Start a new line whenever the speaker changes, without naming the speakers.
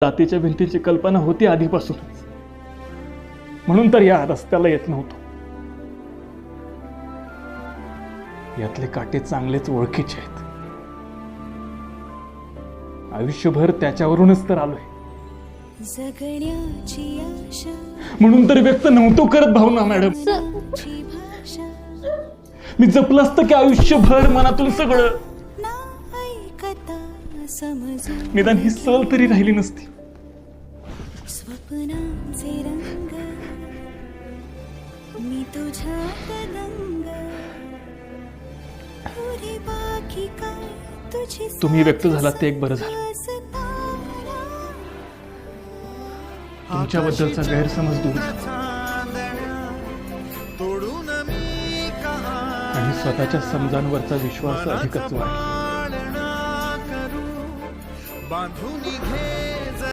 जातीच्या भिंतीची कल्पना होती आधीपासूनच, म्हणून तर या रस्त्याला येत नव्हतो. यातले काटे चांगलेच ओळखीचे आहेत. आयुष्यभर त्याच्यावरूनच तर आलोय. म्हणून तर व्यक्त नव्हतो करत भावना मॅडम. मी जपलं असतं की आयुष्यभर मनातून सगळं. निदान ही सल तरी राहिली नसती. तुम्ही व्यक्त झालात ते एक बरं झालं. तुमच्याबद्दलचा गैरसमज दूर झाला आणि स्वतःच्या समजांवरचा विश्वास अधिकच वाढला.